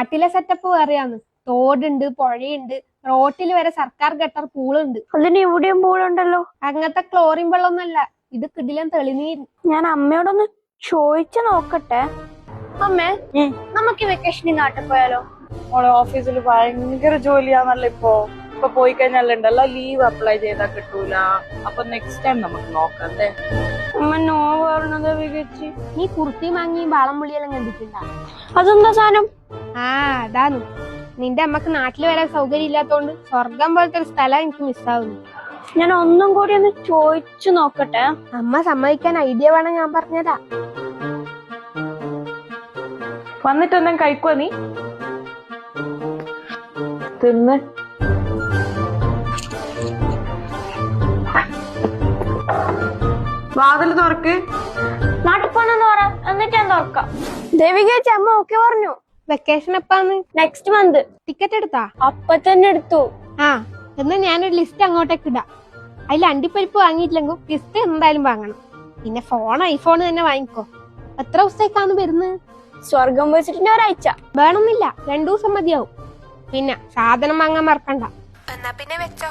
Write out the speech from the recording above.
നാട്ടിലെ സെറ്റപ്പ് വേറെയാന്ന്. തോടുണ്ട്, പുഴയുണ്ട്, റോട്ടിൽ വരെ സർക്കാർ ഗട്ടർ പൂളുണ്ട്. അതിന് ഇവിടെയും പൂളുണ്ടല്ലോ. അങ്ങനത്തെ ക്ലോറിൻ വെള്ളമൊന്നല്ല, ഇത് കിടിലൻ തെളിനീര്. ഞാൻ അമ്മയോടൊന്ന് ചോദിച്ചു നോക്കട്ടെ. അമ്മേ, നമുക്ക് വെക്കേഷന് നാട്ടിൽ പോയാലോ? മോളെ ഓഫീസിൽ ഭയങ്കര ജോലിയാണല്ലോ ഇപ്പൊ പോയി കഴിഞ്ഞാലുണ്ടല്ലോ ലീവ് അപ്ലൈ ചെയ്താൽ കിട്ടൂല. അപ്പൊ നെക്സ്റ്റ് ടൈം നമുക്ക് നോക്കണ്ടേ? അമ്മ നോ പറഞ്ഞത് വികച്ചി. നീ കുർത്തി വാങ്ങി വാളം പുളിയെല്ലാം കണ്ടിട്ടുണ്ടാ? അതെന്താ സാധനം? അതാന്ന്. നിന്റെ അമ്മക്ക് നാട്ടിൽ വരാൻ സൗകര്യം ഇല്ലാത്തോണ്ട് സ്വർഗം പോലത്തെ ഒരു സ്ഥലം എനിക്ക് മിസ്സാവുന്നു. ഞാൻ ഒന്നും കൂടി ഒന്ന് ചോദിച്ചു നോക്കട്ടെ. അമ്മ സമ്മതിക്കാൻ ഐഡിയ വേണം, ഞാൻ പറഞ്ഞതാ. വന്നിട്ടൊന്നും കഴിക്കുവ നീ? തിന്ന്. വാതില് തുറക്ക്. നാട്ടിൽ പോണെന്ന് പറ, എന്നിട്ട് ഞാൻ തുറക്കാം. ദേവികേച്ചി, അമ്മ ഓക്കെ പറഞ്ഞു. വെക്കേഷൻ എപ്പാന്ന്? Next month. ടിക്കറ്റ് എടുത്താ? അപ്പൊ തന്നെ എടുത്തു. എന്നാ ഞാനൊരു ലിസ്റ്റ് അങ്ങോട്ടേക്ക് ഇടാം. അതിൽ അണ്ടിപ്പരിപ്പ് വാങ്ങിയിട്ടില്ലെങ്കിൽ ലിസ്റ്റ് എന്തായാലും വാങ്ങണം. പിന്നെ ഐഫോൺ തന്നെ വാങ്ങിക്കോ. എത്ര ദിവസത്തേക്കാണ് വരുന്നത്? സ്വർഗം വെച്ചിട്ട് ഒരാഴ്ച വേണമെന്നില്ല, 2 ദിവസം മതിയാവും. പിന്നെ സാധനം വാങ്ങാൻ മറക്കണ്ട. എന്നാ പിന്നെ വെച്ചോ.